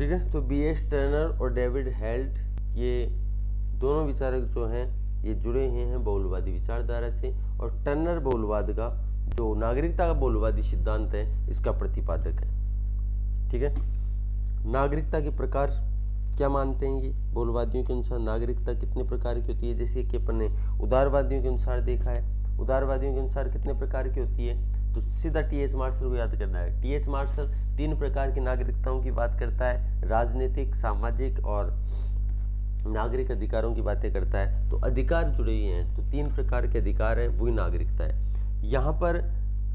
ठीक है। तो B.S. टर्नर और डेविड हेल्ट ये दोनों विचारक जो हैं ये जुड़े हुए हैं बहुलवादी विचारधारा से, और टर्नर बहुलवाद का जो नागरिकता का बहुलवादी सिद्धांत है इसका प्रतिपादक है। ठीक है। नागरिकता के प्रकार क्या मानते हैं ये बहुलवादियों के अनुसार? नागरिकता कितने प्रकार की होती है? जैसे कि अपन ने उदारवादियों के अनुसार देखा है, उदारवादियों के अनुसार कितने प्रकार की होती है? तो सीधा T.H. मार्शल को याद करना है। T.H. मार्शल 3 प्रकार की नागरिकताओं की बात करता है, राजनीतिक, सामाजिक और नागरिक अधिकारों की बातें करता है। तो अधिकार जुड़े हुए हैं, तो 3 प्रकार के अधिकार हैं, वही नागरिकता है। यहाँ पर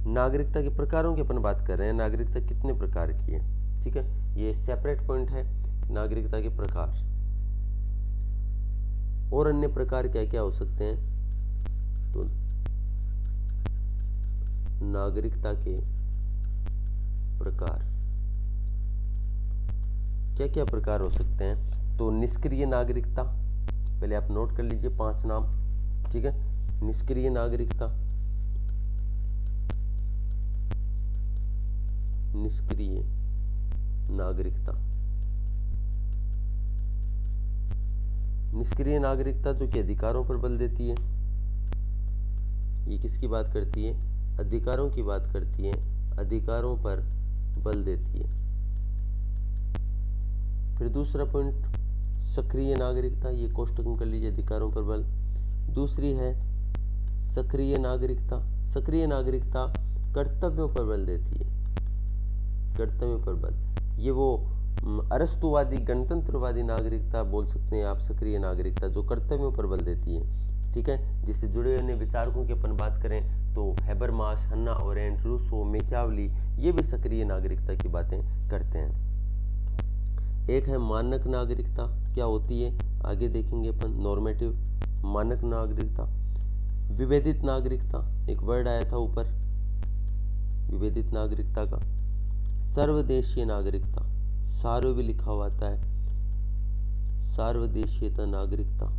नागरिकता के प्रकारों की अपन बात कर रहे हैं, नागरिकता कितने प्रकार की है। ठीक है, ये सेपरेट पॉइंट है, नागरिकता के प्रकार। और अन्य प्रकार क्या क्या हो सकते हैं? तो नागरिकता के प्रकार क्या क्या प्रकार हो सकते हैं? तो निष्क्रिय नागरिकता, पहले आप नोट कर लीजिए 5 नाम। ठीक है, निष्क्रिय नागरिकता, निष्क्रिय नागरिकता, निष्क्रिय नागरिकता जो कि अधिकारों पर बल देती है। ये किसकी बात करती है? अधिकारों की बात करती है, अधिकारों पर बल देती है। फिर दूसरा पॉइंट सक्रिय नागरिकता, ये कोष्टक में कर लीजिए, अधिकारों पर बल। दूसरी है सक्रिय नागरिकता, सक्रिय नागरिकता कर्तव्यों पर बल देती है, कर्तव्यों पर बल। ये वो अरस्तुवादी गणतंत्रवादी नागरिकता बोल सकते हैं आप, सक्रिय नागरिकता जो कर्तव्यों पर बल देती है। ठीक है, जिससे जुड़े हुए विचारकों की अपन बात करें तो हैबरमास, हन्ना अरेंट, रूसो, मैकियावेली, ये भी सक्रिय नागरिकता की बातें करते हैं। एक है मानक नागरिकता, क्या होती है आगे देखेंगे अपन। नॉर्मेटिव, मानक नागरिकता, विभेदित नागरिकता, एक वर्ड आया था ऊपर विभेदित नागरिकता का। सर्वदेशीय नागरिकता, सार्व भी लिखा हुआ आता है, सार्वदेशीयता नागरिकता।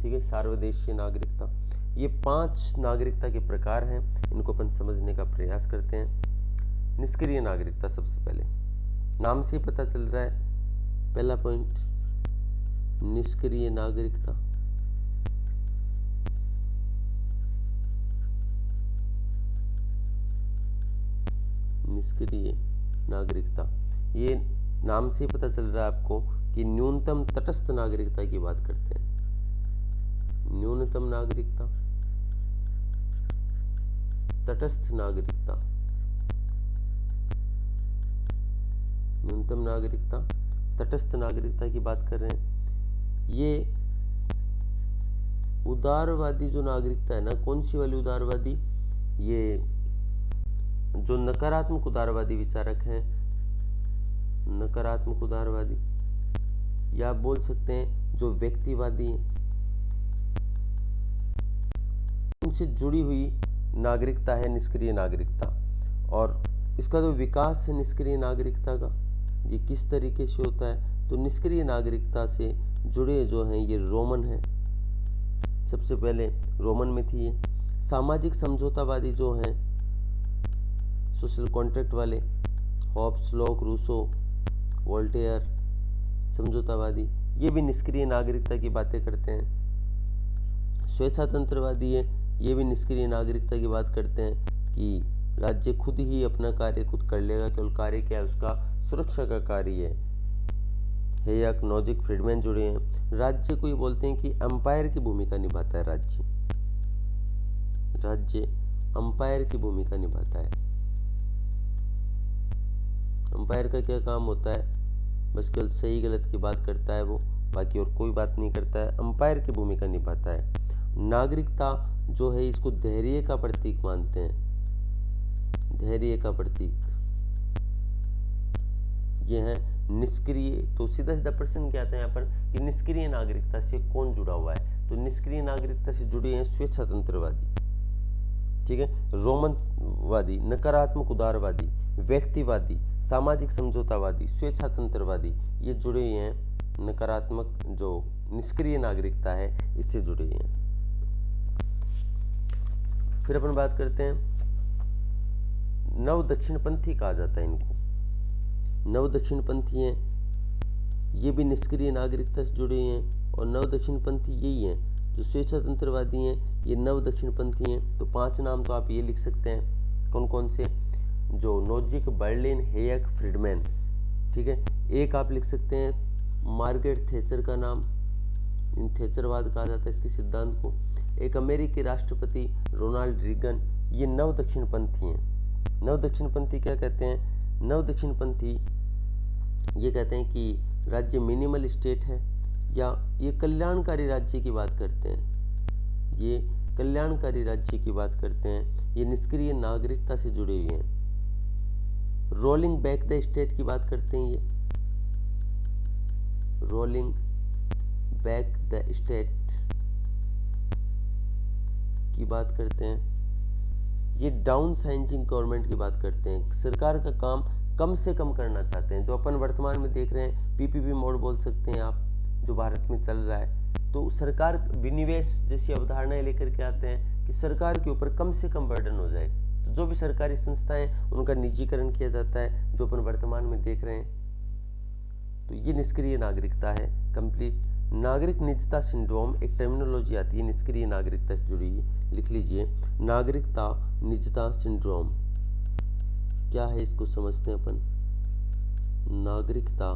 ठीक है, सार्वदेशीय नागरिकता। ये 5 नागरिकता के प्रकार हैं, इनको अपन समझने का प्रयास करते हैं। निष्क्रिय नागरिकता, सबसे पहले नाम से पता चल रहा है, पहला पॉइंट निष्क्रिय नागरिकता। निष्क्रिय नागरिकता, ये नाम से पता चल रहा है आपको कि न्यूनतम तटस्थ नागरिकता की बात करते हैं। न्यूनतम नागरिकता, तटस्थ नागरिकता, न्यूनतम नागरिकता, तटस्थ नागरिकता की बात कर रहे हैं। ये उदारवादी जो नागरिकता है ना, कौन सी वाली उदारवादी? ये जो नकारात्मक उदारवादी विचारक हैं, नकारात्मक उदारवादी, या आप बोल सकते हैं जो व्यक्तिवादी हैं, उनसे जुड़ी हुई नागरिकता है निष्क्रिय नागरिकता। और इसका जो विकास है निष्क्रिय नागरिकता का, ये किस तरीके से होता है? तो निष्क्रिय नागरिकता से जुड़े जो हैं ये रोमन हैं, सबसे पहले रोमन में थी ये। सामाजिक समझौतावादी जो हैं, सोशल कॉन्ट्रैक्ट वाले, हॉब्स, लॉक, रूसो, वोल्टेयर, समझौतावादी, ये भी निष्क्रिय नागरिकता की बातें करते हैं। स्वेच्छातंत्रवादी है, ये भी निष्क्रिय नागरिकता की बात करते हैं कि राज्य खुद ही अपना कार्य खुद कर लेगा, केवल कार्य क्या है उसका सुरक्षा का कार्य है। हेयक, नोजिक, फ्रीडमैन जुड़े हैं। राज्य को ये बोलते हैं कि अंपायर की भूमिका निभाता है, राज्य, राज्य अंपायर की भूमिका निभाता है। अंपायर का क्या काम होता है? बस केवल सही गलत की बात करता है वो, बाकी और कोई बात नहीं करता है, अंपायर की भूमिका निभाता है। नागरिकता जो है इसको धैर्य का प्रतीक मानते हैं, धैर्य का प्रतीक। ये है निष्क्रिय। तो सीधा सीधा प्रश्न क्या आता है यहाँ पर कि निष्क्रिय नागरिकता से कौन जुड़ा हुआ है? तो निष्क्रिय नागरिकता से जुड़े हैं स्वेच्छातंत्रवादी, ठीक है, रोमनवादी, नकारात्मक उदारवादी, व्यक्तिवादी, सामाजिक समझौतावादी, स्वेच्छातंत्रवादी, ये जुड़े हुए हैं नकारात्मक जो निष्क्रिय नागरिकता है इससे जुड़े हुए हैं। फिर अपन बात करते हैं नव दक्षिणपंथी कहा जाता है इनको। नव दक्षिणपंथी हैं, ये भी निष्क्रिय नागरिकता से जुड़े हैं। और नव दक्षिणपंथी यही हैं जो स्वेच्छातंत्रवादी हैं, ये नव दक्षिणपंथी हैं। तो 5 नाम तो आप ये लिख सकते हैं, कौन कौन से, जो नोजिक, बर्लिन, हेयक, फ्रीडमैन। ठीक है, एक आप लिख सकते हैं मार्गरेट थैचर का नाम, थैचरवाद कहा जाता है इसके सिद्धांत को। एक अमेरिकी राष्ट्रपति रोनाल्ड रीगन, ये नव दक्षिणपंथी हैं। नव दक्षिणपंथी क्या कहते हैं? नव दक्षिणपंथी ये कहते हैं कि राज्य मिनिमल स्टेट है, या ये कल्याणकारी राज्य की बात करते हैं, ये कल्याणकारी राज्य की बात करते हैं। ये निष्क्रिय नागरिकता से जुड़े हुए हैं। रोलिंग बैक द स्टेट की बात करते हैं, ये रोलिंग बैक द स्टेट की बात करते हैं। ये डाउन साइजिंग गवर्नमेंट की बात करते हैं, सरकार का काम कम से कम करना चाहते हैं। जो अपन वर्तमान में देख रहे हैं, पीपीपी मोड बोल सकते हैं आप, जो भारत में चल रहा है। तो सरकार विनिवेश जैसी अवधारणाएं लेकर के आते हैं कि सरकार के ऊपर कम से कम बर्डन हो जाए। तो जो भी सरकारी संस्थाएं, उनका निजीकरण किया जाता है, जो अपन वर्तमान में देख रहे हैं। तो ये निष्क्रिय नागरिकता है, कंप्लीट। नागरिक निजता सिंड्रोम एक टर्मिनोलॉजी आती है निष्क्रिय नागरिकता से जुड़ी, लिख लीजिए, नागरिकता निजता सिंड्रोम क्या है, इसको समझते हैं अपन। नागरिकता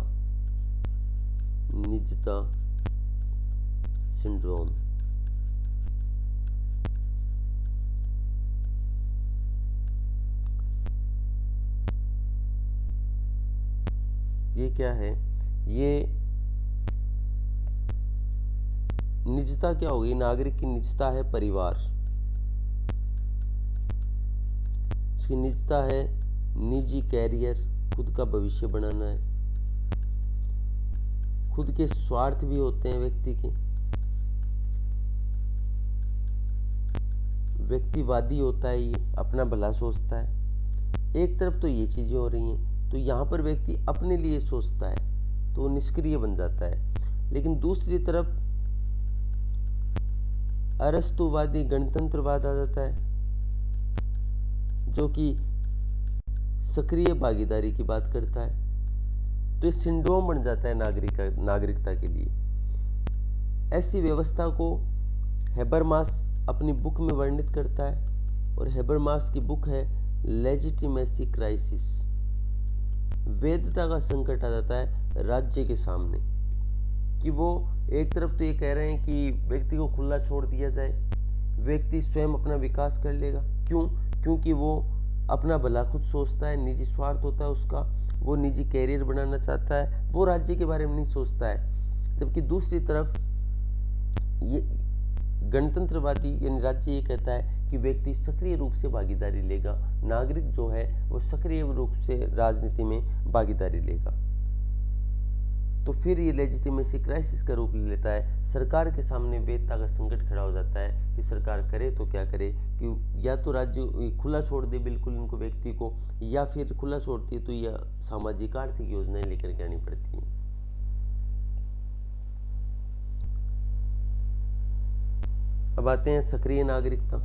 निजता सिंड्रोम ये क्या है? ये निजता क्या होगी? नागरिक की निजता है परिवार, उसकी निजता है निजी कैरियर, खुद का भविष्य बनाना है। खुद के स्वार्थ भी होते हैं व्यक्ति के, व्यक्तिवादी होता है, ये अपना भला सोचता है। एक तरफ तो ये चीजें हो रही हैं, तो यहाँ पर व्यक्ति अपने लिए सोचता है तो वो निष्क्रिय बन जाता है। लेकिन दूसरी तरफ अरस्तुवादी गणतंत्रवाद आ जाता है, जो कि सक्रिय भागीदारी की बात करता है। तो ये सिंड्रोम बन जाता है नागरिकता के लिए। ऐसी व्यवस्था को हेबरमास अपनी बुक में वर्णित करता है, और हेबरमास की बुक है लेजिटिमेसी क्राइसिस। वैधता का संकट आ जाता है राज्य के सामने, कि वो एक तरफ तो ये कह रहे हैं कि व्यक्ति को खुला छोड़ दिया जाए, व्यक्ति स्वयं अपना विकास कर लेगा। क्यों? क्योंकि वो अपना भला खुद सोचता है, निजी स्वार्थ होता है उसका, वो निजी कैरियर बनाना चाहता है, वो राज्य के बारे में नहीं सोचता है। जबकि दूसरी तरफ ये गणतंत्रवादी यानी राज्य ये कहता है कि व्यक्ति सक्रिय रूप से भागीदारी लेगा, नागरिक जो है वो सक्रिय रूप से राजनीति में भागीदारी लेगा। तो फिर ये लेजिटिमेसी क्राइसिस का रूप ले लेता है। सरकार के सामने वैधता का संकट खड़ा हो जाता है कि सरकार करे तो क्या करे, कि या तो राज्य खुला छोड़ दे बिल्कुल इनको व्यक्ति को, या फिर खुला छोड़ती है तो यह सामाजिक आर्थिक योजनाएं लेकर के आनी पड़ती हैं। अब आते हैं सक्रिय नागरिकता।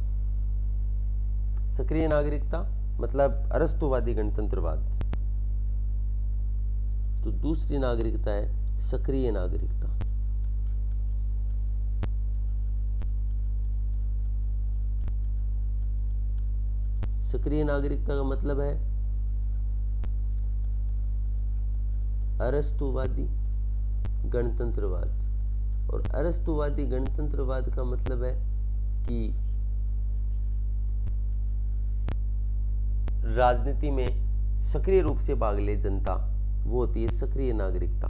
सक्रिय नागरिकता मतलब अरस्तुवादी गणतंत्रवाद। तो दूसरी नागरिकता है सक्रिय नागरिकता। सक्रिय नागरिकता का मतलब है अरस्तुवादी गणतंत्रवाद। और अरस्तुवादी गणतंत्रवाद का मतलब है कि राजनीति में सक्रिय रूप से भाग ले जनता, वो होती है सक्रिय नागरिकता।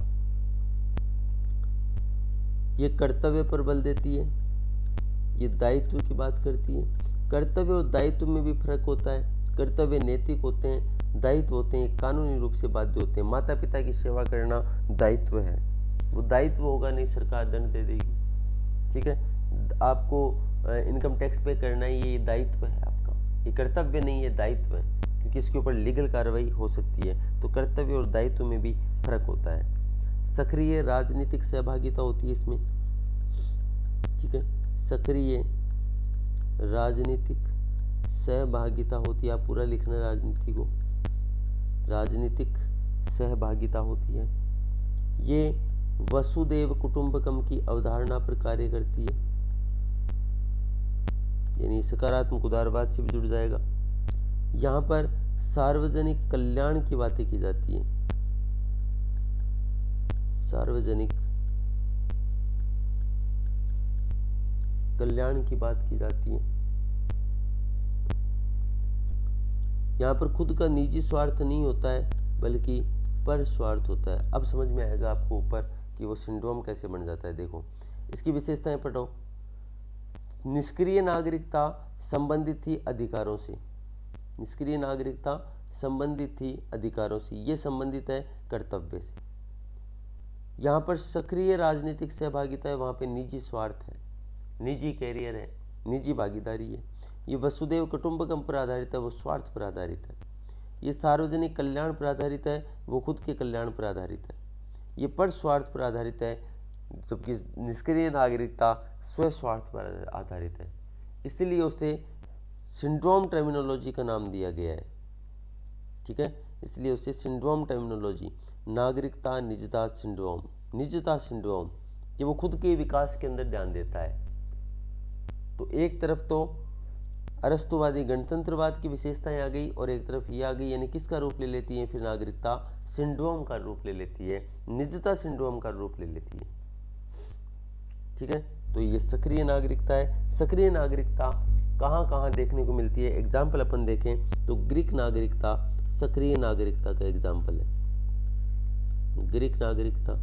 ये कर्तव्य पर बल देती है, ये दायित्व की बात करती है। कर्तव्य और दायित्व में भी फर्क होता है। कर्तव्य नैतिक होते हैं, दायित्व होते हैं कानूनी रूप से बाध्य होते हैं। माता पिता की सेवा करना दायित्व है, वो दायित्व होगा नहीं सरकार दंड दे देगी। ठीक है, आपको इनकम टैक्स पे करना ही ये दायित्व है आपका, ये कर्तव्य नहीं है, दायित्व है, क्योंकि इसके ऊपर लीगल कार्रवाई हो सकती है। तो कर्तव्य और दायित्व में भी फर्क होता है। सक्रिय राजनीतिक सहभागिता होती है इसमें। ठीक है, सक्रिय राजनीतिक सहभागिता होती है, आप पूरा लिखना राजनीति को, राजनीतिक सहभागिता होती है। ये वसुदेव कुटुंबकम की अवधारणा पर कार्य करती है, यानी सकारात्मक उदारवाद से भी जुड़ जाएगा। यहाँ पर सार्वजनिक कल्याण की बातें की जाती है, सार्वजनिक कल्याण की बात की जाती है। यहाँ पर खुद का निजी स्वार्थ नहीं होता है बल्कि पर स्वार्थ होता है। अब समझ में आएगा आपको ऊपर कि वो सिंड्रोम कैसे बन जाता है। देखो इसकी विशेषताएं पढ़ो। निष्क्रिय नागरिकता संबंधित थी अधिकारों से, निष्क्रिय नागरिकता संबंधित थी अधिकारों से, ये संबंधित है कर्तव्य से। यहाँ पर सक्रिय राजनीतिक सहभागिता है, वहाँ पे निजी स्वार्थ है, निजी कैरियर है, निजी भागीदारी है। ये वसुदेव कुटुंबकम पर आधारित है, वो स्वार्थ पर आधारित है। ये सार्वजनिक कल्याण पर आधारित है, वो खुद के कल्याण पर आधारित है। ये पर स्वार्थ पर आधारित है, जबकि निष्क्रिय नागरिकता स्व स्वार्थ पर आधारित है। इसलिए उसे सिंड्रोम टर्मिनोलॉजी का नाम दिया गया है। ठीक है, इसलिए उसे सिंड्रोम टर्मिनोलॉजी, नागरिकता निजता सिंड्रोम, निजता सिंड्रोम, कि वो खुद के विकास के अंदर ध्यान देता है। तो एक तरफ तो अरस्तुवादी गणतंत्रवाद की विशेषताएं आ गई और एक तरफ ये आ गई, यानी किसका रूप ले लेती है फिर नागरिकता? सिंड्रोम का रूप ले लेती है, निजता सिंड्रोम का रूप ले लेती है। ठीक है, तो ये सक्रिय नागरिकता है। सक्रिय नागरिकता कहाँ कहाँ देखने को मिलती है? एग्जाम्पल अपन देखें तो ग्रीक नागरिकता सक्रिय नागरिकता का एग्जाम्पल है। ग्रीक नागरिकता,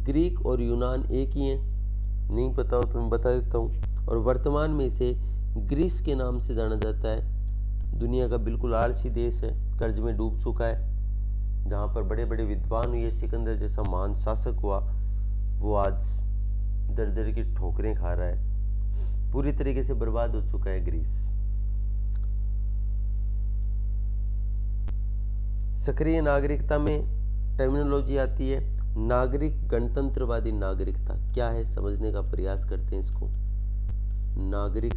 ग्रीक और यूनान एक ही हैं, नहीं पता हो तो मैं बता देता हूँ। और वर्तमान में इसे ग्रीस के नाम से जाना जाता है। दुनिया का बिल्कुल आलसी देश है, कर्ज में डूब चुका है, जहाँ पर बड़े बड़े विद्वान हुए, सिकंदर जैसा महान शासक हुआ, वो आज दर दर की ठोकरें खा रहा है, पूरी तरीके से बर्बाद हो चुका है ग्रीस। सक्रिय नागरिकता में टर्मिनोलॉजी आती है नागरिक गणतंत्रवादी नागरिकता। क्या है समझने का प्रयास करते हैं इसको। नागरिक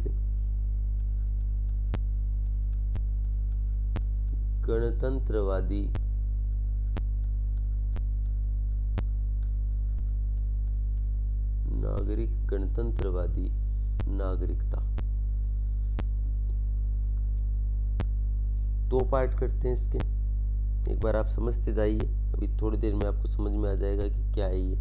गणतंत्रवादी नागरिकता। दो पार्ट करते हैं इसके, एक बार आप समझते जाइए, अभी थोड़ी देर में आपको समझ में आ जाएगा कि क्या है ये।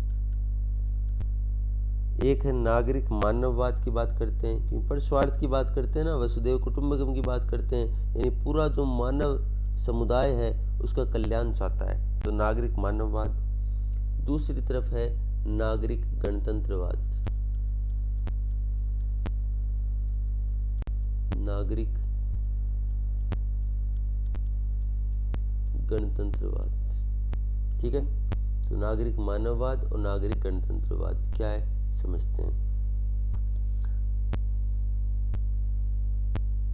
एक है नागरिक मानववाद की बात करते हैं, क्योंकि पर स्वार्थ की बात करते हैं ना, वसुदेव कुटुंबकम की बात करते हैं, यानी पूरा जो मानव समुदाय है उसका कल्याण चाहता है, तो नागरिक मानववाद। दूसरी तरफ है नागरिक गणतंत्रवाद। नागरिक गणतंत्रवाद, ठीक है। तो नागरिक मानववाद और नागरिक गणतंत्रवाद क्या है समझते हैं।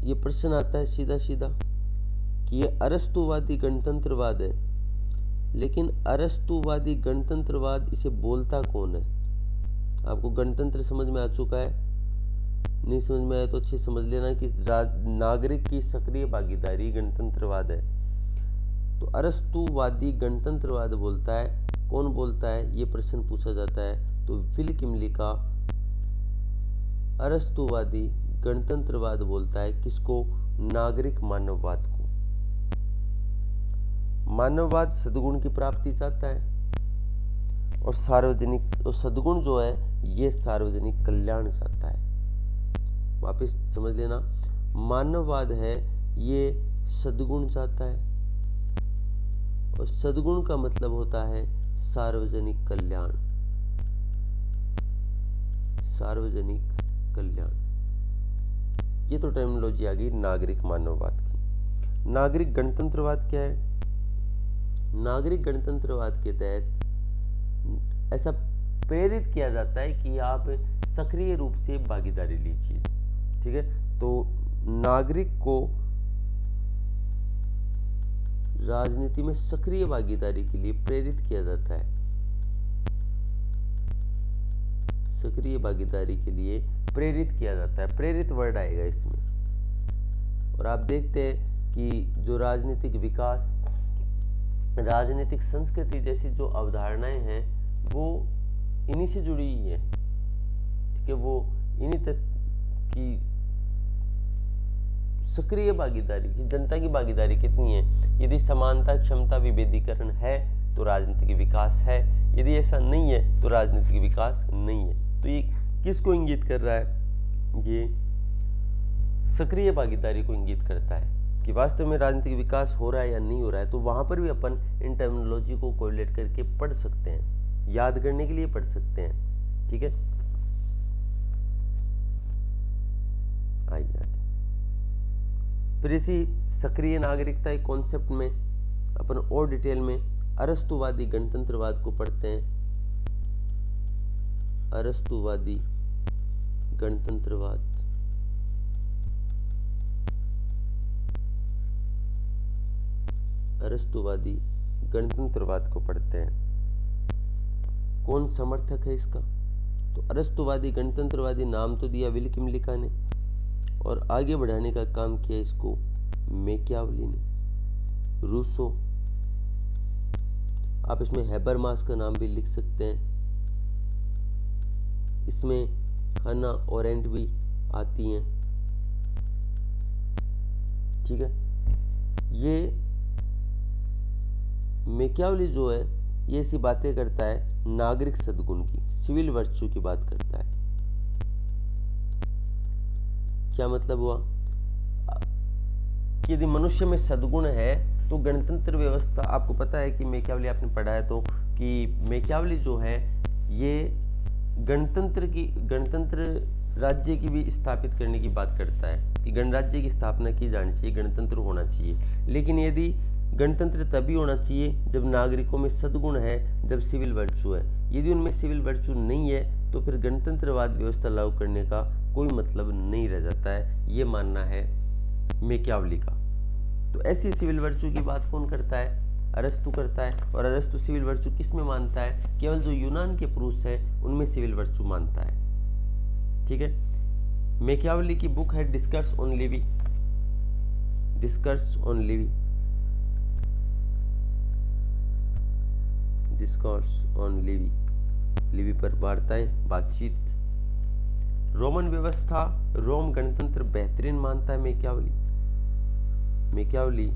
ये प्रश्न आता है सीधा सीधा कि ये अरस्तुवादी गणतंत्रवाद है, लेकिन अरस्तुवादी गणतंत्रवाद इसे बोलता कौन है? आपको गणतंत्र समझ में आ चुका है, नहीं समझ में आया तो अच्छे समझ लेना कि नागरिक की सक्रिय भागीदारी गणतंत्रवाद है। तो अरस्तुवादी गणतंत्रवाद बोलता है, कौन बोलता है ये प्रश्न पूछा जाता है। तो विल किमली का अरस्तुवादी गणतंत्रवाद बोलता है किसको? नागरिक मानववाद को। मानववाद सद्गुण की प्राप्ति चाहता है और सार्वजनिक, और सद्गुण जो है ये सार्वजनिक कल्याण चाहता है। वापस समझ लेना, मानववाद है ये सद्गुण चाहता है और सद्गुण का मतलब होता है सार्वजनिक कल्याण। सार्वजनिक कल्याण, ये तो टर्मिनोलॉजी आ गई नागरिक मानववाद की। नागरिक गणतंत्रवाद क्या है? नागरिक गणतंत्रवाद के तहत ऐसा प्रेरित किया जाता है कि आप सक्रिय रूप से भागीदारी लीजिए, ठीक है। तो नागरिक को राजनीति में सक्रिय भागीदारी के लिए प्रेरित किया जाता है, सक्रिय भागीदारी के लिए प्रेरित किया जाता है। प्रेरित वर्ड आएगा इसमें। और आप देखते हैं कि जो राजनीतिक विकास राजनीतिक संस्कृति जैसी जो अवधारणाएं हैं वो इन्हीं से जुड़ी हुई है, ठीक है। वो इन्हीं तक की सक्रिय भागीदारी की, जनता की भागीदारी कितनी है। यदि समानता, क्षमता, विभेदीकरण है तो राजनीतिक विकास है, यदि ऐसा नहीं है तो राजनीतिक विकास नहीं है। तो ये किसको इंगित कर रहा है? ये सक्रिय भागीदारी को इंगित करता है कि वास्तव में राजनीतिक विकास हो रहा है या नहीं हो रहा है। तो वहां पर भी अपन इन टर्मिनोलॉजी को कोरिलेट करके पढ़ सकते हैं, याद करने के लिए पढ़ सकते हैं, ठीक है। आइए आगे। फिर इसी सक्रिय नागरिकता एक कॉन्सेप्ट में अपन और डिटेल में अरस्तुवादी गणतंत्रवाद को पढ़ते हैं। अरस्तुवादी गणतंत्रवाद, अरस्तुवादी गणतंत्रवाद को पढ़ते हैं। कौन समर्थक है इसका? तो अरस्तुवादी गणतंत्रवादी नाम तो दिया विल्किमलिका ने, और आगे बढ़ाने का काम किया इसको मैकियावली ने, रूसो। आप इसमें हैबरमास का नाम भी लिख सकते हैं। इसमें हन्ना ओरेंट भी आती हैं, ठीक है। ये मैकियावली जो है ये ऐसी बातें करता है नागरिक सद्गुण की, सिविल वर्च्यू की बात करता है। क्या मतलब हुआ कि यदि मनुष्य में सद्गुण है तो गणतंत्र व्यवस्था, आपको पता है कि मैकियावली आपने पढ़ा है तो, कि मैकियावली जो है ये गणतंत्र राज्य की भी स्थापित करने की बात करता है कि गणराज्य की स्थापना की जानी चाहिए, गणतंत्र होना चाहिए। लेकिन यदि गणतंत्र तभी होना चाहिए जब नागरिकों में सद्गुण है, जब सिविल वर्च्यू है। यदि उनमें सिविल वर्च्यू नहीं है तो फिर गणतंत्रवाद व्यवस्था लागू करने का कोई मतलब नहीं रह जाता है, ये मानना है मैकियावली का। तो ऐसी सिविल वर्च्यू की बात कौन करता है? अरस्तु करता है। और अरस्तु सिविल वर्च्यू किस में मानता है? केवल जो यूनान के पुरुष है उनमें सिविल वर्च्यू मानता है, ठीक है। मैकियावली की बुक है डिस्कर्स on Levi, डिस्कर्स on Levi, discourse on Levi, Levi पर वार्ताएं, बातचीत। रोमन व्यवस्था, रोम गणतंत्र बेहतरीन मानता है मैकियावली। मैकियावली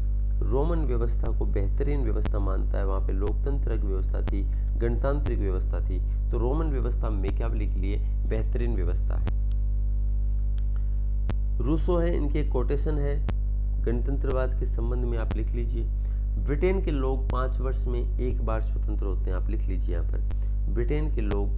रोमन व्यवस्था को बेहतरीन व्यवस्था मानता है। वहां पे लोकतंत्र की व्यवस्था थी, गणतांत्रिक व्यवस्था थी, तो रोमन व्यवस्था मैकियावली के लिए बेहतरीन व्यवस्था है। रूसो है, इनके कोटेशन है गणतंत्रवाद के संबंध में, आप लिख लीजिए। ब्रिटेन के लोग 5 वर्ष में एक बार स्वतंत्र होते हैं, आप लिख लीजिए यहाँ पर। ब्रिटेन के लोग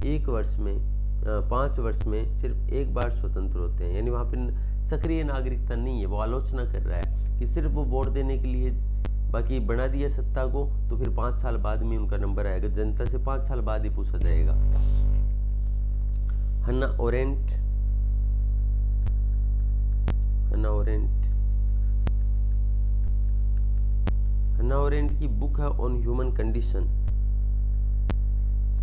5 वर्ष में सिर्फ एक बार स्वतंत्र होते हैं, यानी वहाँ पर सक्रिय नागरिकता नहीं है। वो आलोचना कर रहा है कि सिर्फ वो वोट देने के लिए, बाकी बना दिया सत्ता को तो फिर 5 साल बाद में उनका नंबर आएगा, जनता से 5 साल बाद ही पूछा जाएगा। हन्ना ओरेंट, हन्ना ओरेंट की बुक है ऑन ह्यूमन कंडीशन।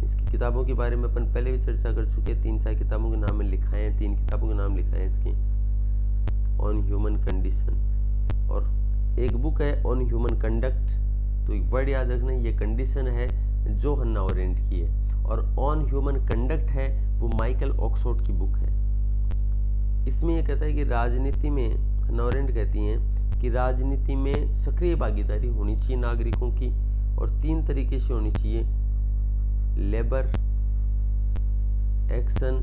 इसकी किताबों के बारे में अपन पहले भी चर्चा कर चुके हैं, 3-4 किताबों के नाम लिखाए हैं, 3 किताबों के नाम लिखाए हैं इसकी, ऑन ह्यूमन कंडीशन। और एक बुक है ऑन ह्यूमन कंडक्ट। तो एक वर्ड याद रखना, ये कंडीशन है जो हन्ना ओरेंट की है, और ऑन ह्यूमन कंडक्ट है वो माइकल ऑक्सफोर्ड की बुक है। इसमें यह कहता है कि राजनीति में, हन्ना ओरेंट कहती हैं कि राजनीति में सक्रिय भागीदारी होनी चाहिए नागरिकों की, और 3 तरीके से होनी चाहिए, लेबर, एक्शन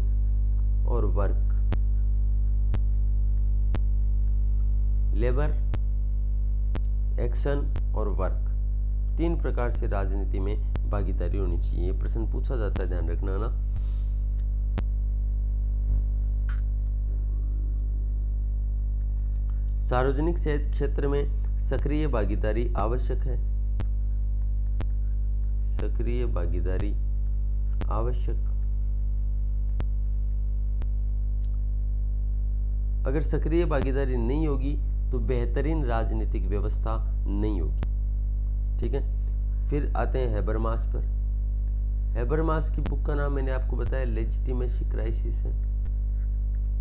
और वर्क। लेबर, एक्शन और वर्क, 3 प्रकार से राजनीति में भागीदारी होनी चाहिए। प्रश्न पूछा जाता है, ध्यान रखना ना। सार्वजनिक क्षेत्र में सक्रिय भागीदारी आवश्यक है, सक्रिय भागीदारी आवश्यक। अगर सक्रिय भागीदारी नहीं होगी तो बेहतरीन राजनीतिक व्यवस्था नहीं होगी, ठीक है। फिर आते हैं हैबरमास पर। हैबरमास की बुक का नाम मैंने आपको बताया लेजिटिमेसी क्राइसिस है,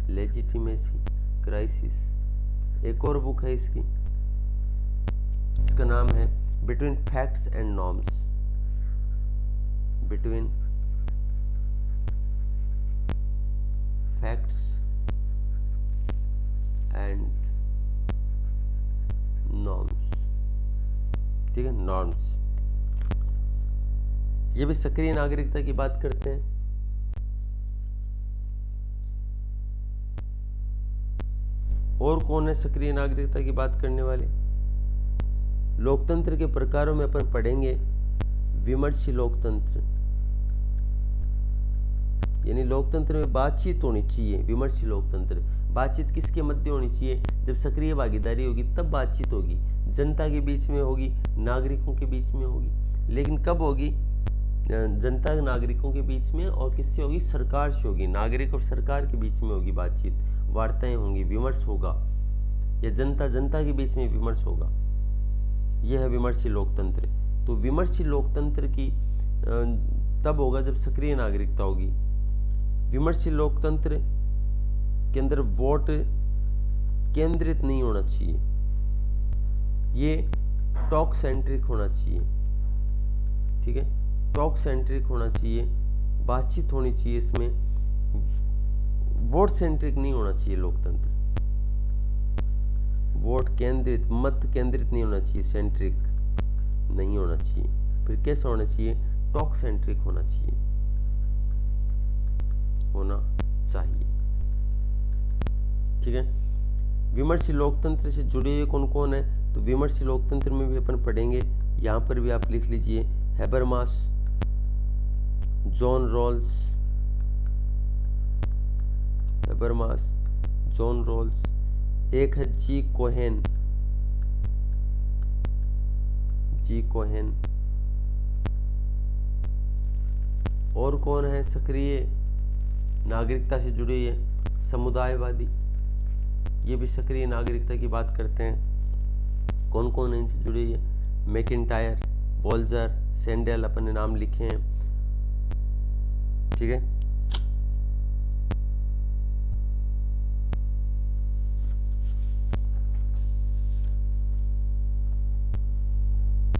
लेजिटिमेसी क्राइसिस। एक और बुक है इसकी, इसका नाम है between facts and norms, between facts and norms, ठीक है, नॉर्म्स। ये भी सक्रिय नागरिकता की बात करते हैं। और कौन है सक्रिय नागरिकता की बात करने वाले? लोकतंत्र के प्रकारों में अपन पढ़ेंगे विमर्श लोकतंत्र, यानी लोकतंत्र में बातचीत होनी चाहिए। विमर्श लोकतंत्र, बातचीत किसके मध्य होनी चाहिए? जब सक्रिय भागीदारी होगी तब बातचीत होगी, जनता के बीच में होगी, नागरिकों के बीच में होगी। लेकिन कब होगी? जनता नागरिकों के बीच में, और किससे होगी? सरकार से होगी। नागरिक और सरकार के बीच में होगी बातचीत, वार्ताएं होंगी, विमर्श होगा, या जनता जनता के बीच में विमर्श होगा। यह है विमर्शी लोकतंत्र। तो विमर्शी लोकतंत्र की तब होगा जब सक्रिय नागरिकता होगी। विमर्शी लोकतंत्र के अंदर वोट केंद्रित नहीं होना चाहिए, ये टॉक सेंट्रिक होना चाहिए, ठीक है, टॉक सेंट्रिक होना चाहिए, बातचीत होनी चाहिए इसमें, वोट सेंट्रिक नहीं होना चाहिए लोकतंत्र। वोट केंद्रित, मत केंद्रित नहीं होना चाहिए, सेंट्रिक नहीं होना चाहिए। फिर कैसा होना चाहिए? टॉक सेंट्रिक होना चाहिए, होना चाहिए, ठीक है। विमर्शी लोकतंत्र से जुड़े हुए कौन कौन है? तो विमर्शी लोकतंत्र में भी अपन पढ़ेंगे, यहां पर भी आप लिख लीजिए, Habermas, John Rawls, Habermas, John Rawls, एक है जी कोहेन, जी कोहेन। और कौन है सक्रिय नागरिकता से जुड़े हुए? समुदायवादी, ये भी सक्रिय नागरिकता की बात करते हैं। कौन कौन है इनसे जुड़े हुए? मैकिंटायर, वोल्जर, सैंडेल, अपन ने नाम लिखे हैं, ठीक है।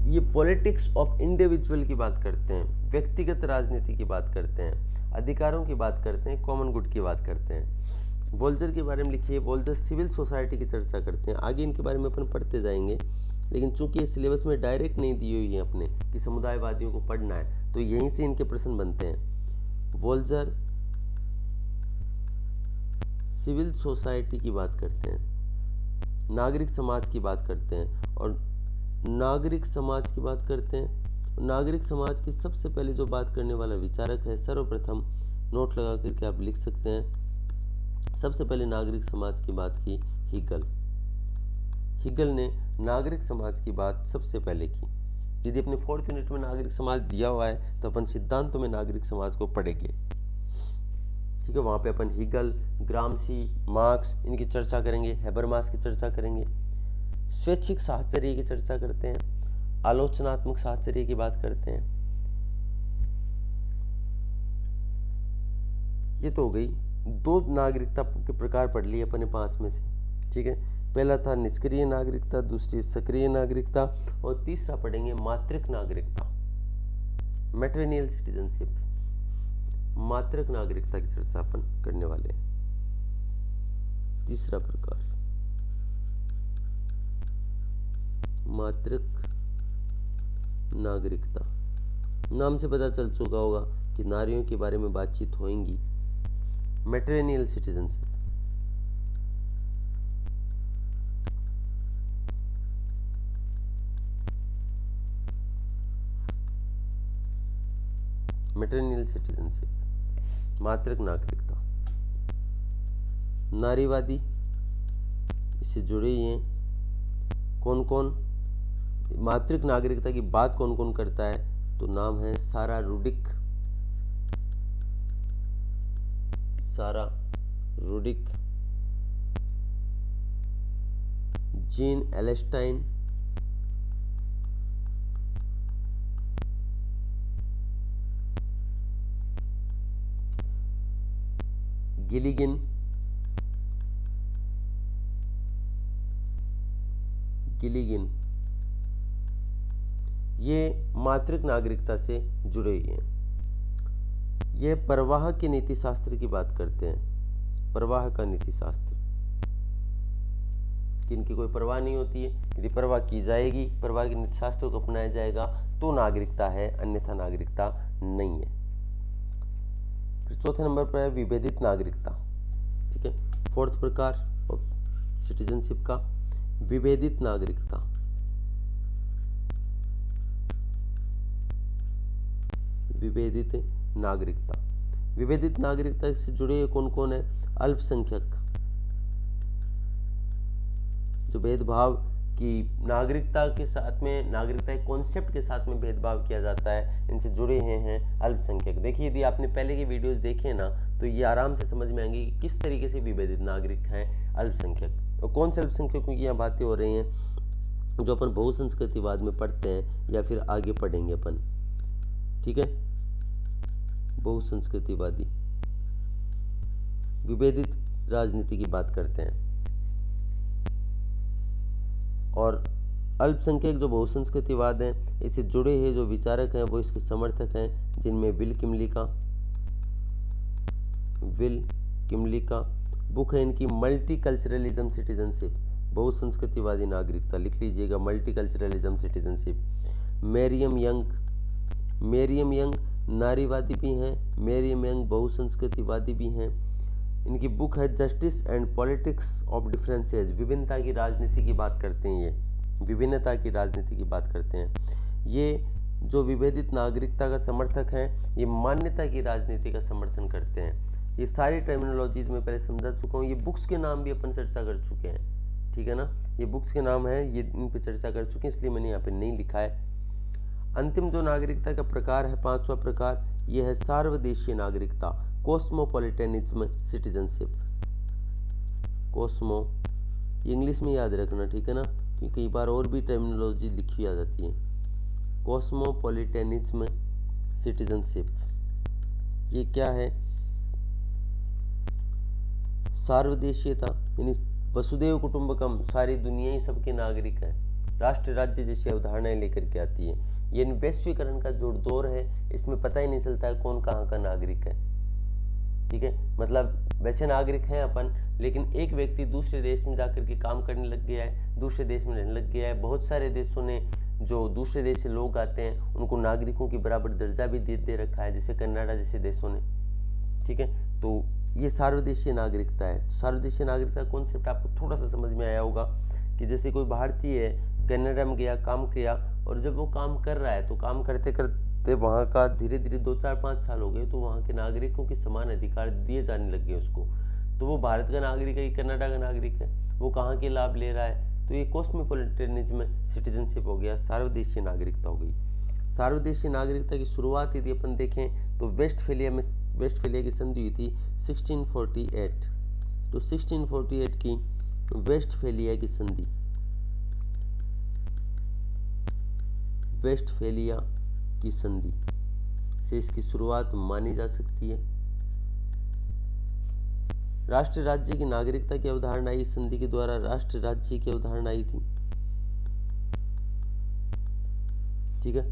ये पॉलिटिक्स ऑफ इंडिविजुअल की बात करते हैं, व्यक्तिगत राजनीति की बात करते हैं, अधिकारों की बात करते हैं, कॉमन गुड की बात करते हैं। वोल्जर के बारे में लिखिए, वोल्जर सिविल सोसाइटी की चर्चा करते हैं। आगे इनके बारे में अपन पढ़ते जाएंगे, लेकिन चूंकि ये सिलेबस में डायरेक्ट नहीं दी हुई है अपने कि समुदायवादियों को पढ़ना है, तो यहीं से इनके प्रश्न बनते हैं। वोल्जर सिविल सोसाइटी की बात करते हैं, नागरिक समाज की बात करते हैं, और नागरिक समाज की बात करते हैं। नागरिक समाज की सबसे पहले जो बात करने वाला विचारक है, सर्वप्रथम नोट लगा करके आप लिख सकते हैं, सबसे पहले नागरिक समाज की बात की हिगल। हिगल ने नागरिक समाज की बात सबसे पहले की। यदि अपने 4th यूनिट में नागरिक समाज दिया हुआ है तो अपन सिद्धांतों में नागरिक समाज को पढ़ेंगे, ठीक है। वहां पे अपन हिगल, ग्रामसी, मार्क्स, इनकी चर्चा करेंगे, हैबरमास की चर्चा करेंगे, स्वैच्छिक साहचर्य की चर्चा करते हैं, आलोचनात्मक साहचर्य की बात करते हैं। ये तो हो गई, 2 नागरिकता के प्रकार पढ़ लिए अपने 5 में से, ठीक है। पहला था निष्क्रिय नागरिकता, दूसरी सक्रिय नागरिकता, और तीसरा पढ़ेंगे मातृक नागरिकता, मैट्रिनियल सिटीजनशिप। मातृक नागरिकता की चर्चा अपन करने वाले हैं। तीसरा प्रकार मातृक नागरिकता, नाम से पता चल चुका होगा कि नारियों के बारे में बातचीत होएंगी। मैट्रिनियल सिटीजनशिप, मैट्रिनियल सिटीजनशिप, मातृक नागरिकता। नारीवादी इससे जुड़े ही हैं। कौन कौन मातृक नागरिकता की बात कौन कौन करता है? तो नाम है सारा रुडिक, सारा रुडिक, जीन एलेस्टाइन, गिलिगिन, गिलिगिन, ये मातृक नागरिकता से जुड़े हुए हैं। ये प्रवाह के नीति शास्त्र की बात करते हैं। प्रवाह का नीति शास्त्र, जिनकी कोई परवाह नहीं होती है, यदि परवाह की जाएगी, प्रवाह के नीति शास्त्रों को अपनाया जाएगा तो नागरिकता है, अन्यथा नागरिकता नहीं है। फिर चौथे नंबर पर है विभेदित नागरिकता। ठीक है, फोर्थ प्रकार ऑफ सिटीजनशिप का विभेदित नागरिकता। विभेदित नागरिकता, विभेदित नागरिकता से जुड़े कौन कौन है? अल्पसंख्यक, जो भेदभाव की नागरिकता के साथ में, नागरिकता एक कॉन्सेप्ट के साथ में भेदभाव किया जाता है, इनसे जुड़े हैं अल्पसंख्यक। देखिए, यदि आपने पहले के वीडियोस देखे ना तो ये आराम से समझ में आएंगे कि किस तरीके से विभेदित नागरिक हैं अल्पसंख्यक। और कौन से अल्पसंख्यकों की यहाँ बातें हो रही हैं? जो अपन बहुसंस्कृतिवाद में पढ़ते हैं या फिर आगे पढ़ेंगे अपन। ठीक है, बहुसंस्कृतिवादी, विभेदित राजनीति की बात करते हैं। और अल्पसंख्यक जो बहुसंस्कृतिवाद हैं, इससे जुड़े हैं जो विचारक हैं वो इसके समर्थक हैं, जिनमें विल किमली का बुक है इनकी मल्टीकल्चरलिज्म सिटीजनशिप, बहुसंस्कृतिवादी नागरिकता, लिख लीजिएगा मल्टीकल्चरलिज्म सिटीजनशिप। मेरियम यंग नारीवादी भी हैं, मेरियम यंग बहुसंस्कृतिवादी भी हैं। इनकी बुक है justice and politics of differences, विभिन्नता की राजनीति की बात करते हैं। ये विभिन्नता की राजनीति की बात करते हैं। ये जो विभेदित नागरिकता का समर्थक हैं, ये मान्यता की राजनीति का समर्थन करते हैं। ये सारी टर्मिनोलॉजीज में पहले समझा चुका हूँ। ये बुक्स के नाम भी अपन चर्चा कर चुके हैं, ठीक है ना। ये बुक्स के नाम है, ये इन पे चर्चा कर चुके हैं, इसलिए मैंने यहाँ पे नहीं लिखा है। अंतिम जो नागरिकता का प्रकार है, पांचवा प्रकार, ये है सार्वदेशीय नागरिकता, कॉस्मोपॉलिटनिज्म सिटीजनशिप। कॉस्मो, इंग्लिश में याद रखना, ठीक है ना, क्योंकि कई बार और भी टर्मिनोलॉजी लिखी आ जाती है। कॉस्मोपॉलिटनिज्म सिटीजनशिप, ये क्या है? सार्वदेशीयता, यानी वसुदेव कुटुंबकम, सारी दुनिया ही सबके नागरिक है, राष्ट्र राज्य जैसी अवधारणाएं लेकर के आती है। ये वैश्वीकरण का जो दौर है, इसमें पता ही नहीं चलता है कौन कहाँ का नागरिक है, ठीक है। मतलब वैसे नागरिक हैं अपन, लेकिन एक व्यक्ति दूसरे देश में जाकर के काम करने लग गया है, दूसरे देश में रहने लग गया है। बहुत सारे देशों ने जो दूसरे देश से लोग आते हैं उनको नागरिकों की बराबर दर्जा भी दे रखा है, जैसे कनाडा जैसे देशों ने, ठीक है। तो ये सार्वदेशीय नागरिकता है। सार्वदेशीय नागरिकता का कॉन्सेप्ट आपको थोड़ा सा समझ में आया होगा कि जैसे कोई भारतीय कनाडा में गया, काम किया, और जब वो काम कर रहा है तो काम करते करते वहाँ का धीरे धीरे 2, 4, 5 साल हो गए तो वहाँ के नागरिकों के समान अधिकार दिए जाने लग गए उसको। तो वो भारत का नागरिक है, कनाडा का नागरिक है, वो कहाँ के लाभ ले रहा है। तो ये कॉस्मोपॉलिटनिज्म सिटीजनशिप हो गया, सार्वदेशीय नागरिकता हो गई। सार्वदेशीय नागरिकता की शुरुआत यदि अपन देखें तो वेस्टफेलिया की संधि हुई थी 1648। तो 1648 की वेस्टफेलिया की संधि, वेस्टफेलिया की संधि से इसकी शुरुआत मानी जा सकती है। राष्ट्र राज्य की नागरिकता की अवधारणा इस संधि के द्वारा राष्ट्र राज्य की अवधारणा आई थी, ठीक है।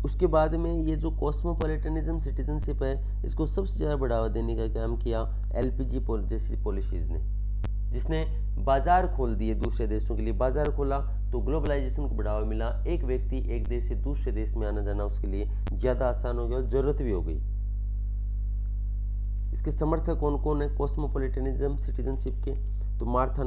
उसके बाद में ये जो कॉस्मोपॉलिटनिज्म सिटीजनशिप है, इसको सबसे ज़्यादा बढ़ावा देने का काम किया एलपीजी जैसी पॉलिसीज ने, जिसने बाजार खोल दिए, दूसरे देशों के लिए बाजार खोला, तो ग्लोबलाइजेशन को बढ़ावा मिला। एक व्यक्ति एक देश से दूसरे देश में आना जाना उसके लिए ज़्यादा आसान हो गया और ज़रूरत भी हो गई। इसके समर्थक कौन कौन है कॉस्मोपॉलिटनिज्म सिटीजनशिप के? तो मार्था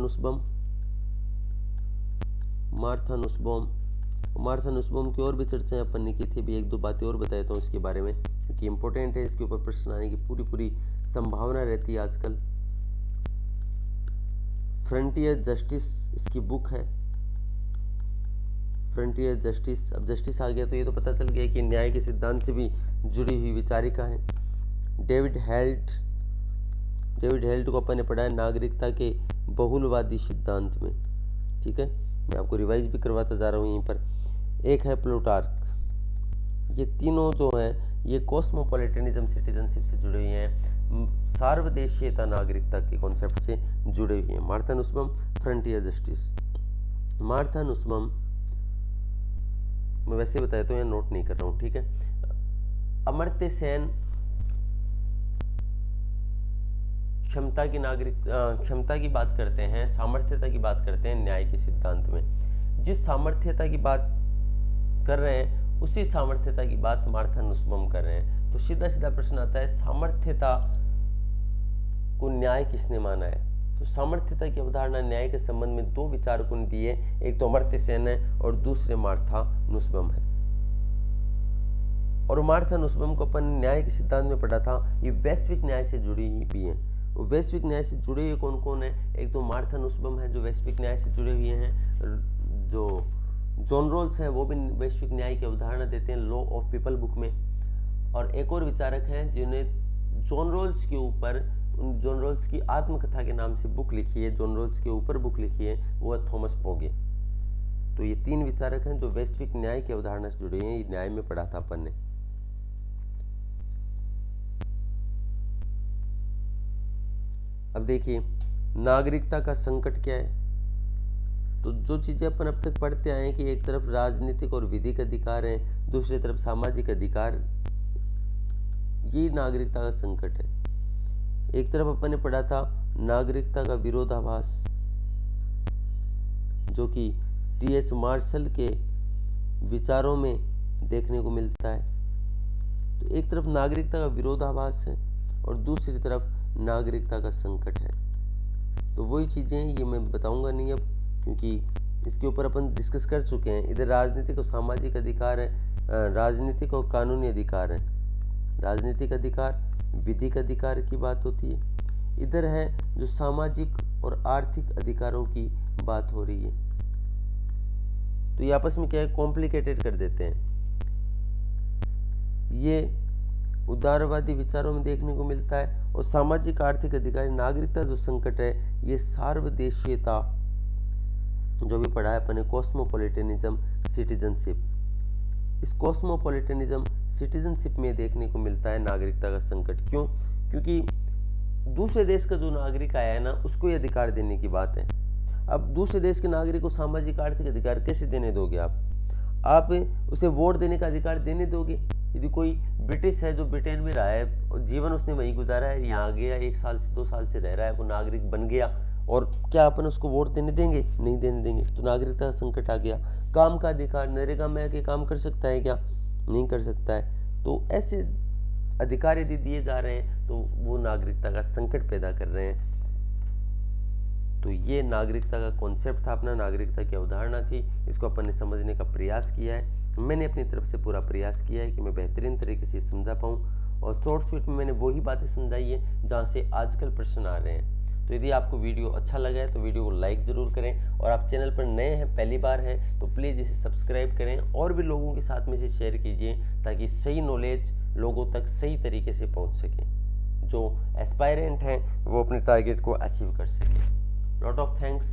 नुसबॉम की और भी चर्चाएं अपन ने की थी। अभी 1-2 बातें और बता देता हूँ इसके बारे में, क्योंकि इंपॉर्टेंट है, इसके ऊपर प्रश्न आने की पूरी संभावना रहती है आजकल। फ्रंटियर जस्टिस इसकी बुक है, फ्रंटियर जस्टिस। अब जस्टिस आ गया तो ये तो पता चल गया कि न्याय के सिद्धांत से भी जुड़ी हुई विचारिका है। डेविड हेल्ट को अपन ने पढ़ा है नागरिकता के बहुलवादी सिद्धांत में, ठीक है। मैं आपको रिवाइज भी करवाता जा रहा हूँ यहीं पर। एक है प्लूटार्क। ये तीनों जो हैं ये कॉस्मोपॉलिटनिज्म सिटीजनशिप से जुड़े हुए हैं, सार्वदेशीयता नागरिकता के कॉन्सेप्ट से जुड़े हुए हैं। Martha Nussbaum, frontier justice. Martha Nussbaum मैं वैसे ही बताया तो यहाँ नोट नहीं कर रहा हूँ, ठीक है। अमर्त्य सेन क्षमता की बात करते हैं, सामर्थ्यता की बात करते हैं न्याय के सिद्धांत में। जिस सामर्थ्यता की बात कर रहे हैं उसी सामर्थ्यता की बात मार्था नुसबम कर रहे हैं। तो सीधा सीधा प्रश्न आता है, सामर्थ्यता को न्याय किसने माना है? तो सामर्थ्यता की अवधारणा न्याय के संबंध में दो विचारकों ने दी है, एक तो अमर्त्य सेन है और दूसरे मार्था नुसबम है। और मार्था नुसबम को अपन न्याय के सिद्धांत में पढ़ा था, ये वैश्विक न्याय से जुड़ी भी है। वैश्विक न्याय से जुड़े हुए कौन कौन है? एक तो मार्था नुसबम है जो वैश्विक न्याय से जुड़े हुए हैं, जो जॉन रॉल्स हैं वो भी वैश्विक न्याय की अवधारणा देते हैं लॉ ऑफ पीपल बुक में। और एक और विचारक हैं जिन्होंने जॉन रॉल्स के ऊपर, जॉन रॉल्स की आत्मकथा के नाम से बुक लिखी है, जॉन रॉल्स के ऊपर बुक लिखी है, वो है थॉमस पोगे। तो ये तीन विचारक हैं जो वैश्विक न्याय की अवधारणा से जुड़े हैं। ये न्याय में पढ़ा था अपन ने। अब देखिए नागरिकता का संकट क्या है। तो जो चीजें अपन अब तक पढ़ते आए हैं कि एक तरफ राजनीतिक और विधिक अधिकार है, दूसरी तरफ सामाजिक अधिकार, ये नागरिकता का संकट है। एक तरफ अपन ने पढ़ा था नागरिकता का विरोधाभास, जो कि टी.एच. मार्शल के विचारों में देखने को मिलता है। तो एक तरफ नागरिकता का विरोधाभास है और दूसरी तरफ नागरिकता का संकट है। तो वही चीजें ये मैं बताऊंगा नहीं अब, क्योंकि इसके ऊपर अपन डिस्कस कर चुके हैं। इधर राजनीतिक और सामाजिक अधिकार है, राजनीतिक और कानूनी अधिकार है। राजनीतिक अधिकार, विधिक अधिकार की बात होती है। इधर है जो सामाजिक और आर्थिक अधिकारों की बात हो रही है। तो ये आपस में क्या है, कॉम्प्लिकेटेड कर देते हैं। ये उदारवादी विचारों में देखने को मिलता है। और सामाजिक आर्थिक अधिकार, नागरिकता जो संकट है, ये सार्वदेशीयता जो भी पढ़ा है अपने, कॉस्मोपॉलिटनिज्म, सिटीजनशिप, इस कॉस्मोपॉलिटनिज्म सिटीजनशिप में देखने को मिलता है नागरिकता का संकट। क्यों? क्योंकि दूसरे देश का जो नागरिक आया है ना, उसको ये अधिकार देने की बात है। अब दूसरे देश के नागरिक को सामाजिक आर्थिक अधिकार कैसे देने दोगे आप उसे वोट देने का अधिकार देने दोगे? यदि कोई ब्रिटिश है जो ब्रिटेन में रहा है और जीवन उसने वहीं गुजारा है, यहाँ आ गया, 1 साल से 2 साल से रह रहा है, वो नागरिक बन गया, और क्या अपन उसको वोट देने देंगे? नहीं देने देंगे। तो नागरिकता का संकट आ गया। काम का अधिकार, नरेगा में आके काम कर सकता है क्या? नहीं कर सकता है। तो ऐसे अधिकार यदि दिए जा रहे हैं तो वो नागरिकता का संकट पैदा कर रहे हैं। तो ये नागरिकता का कॉन्सेप्ट था अपना, नागरिकता की अवधारणा थी। इसको अपन ने समझने का प्रयास किया है। मैंने अपनी तरफ से पूरा प्रयास किया है कि मैं बेहतरीन तरीके से समझा पाऊँ, और शॉर्ट स्वीट में मैंने वही बातें समझाई है जहाँ से आजकल प्रश्न आ रहे हैं। तो यदि आपको वीडियो अच्छा लगा है तो वीडियो को लाइक ज़रूर करें, और आप चैनल पर नए हैं, पहली बार हैं, तो प्लीज़ इसे सब्सक्राइब करें और भी लोगों के साथ में इसे शेयर कीजिए, ताकि सही नॉलेज लोगों तक सही तरीके से पहुँच सके, जो एस्पायरेंट हैं वो अपने टारगेट को अचीव कर सकें। Lot of thanks.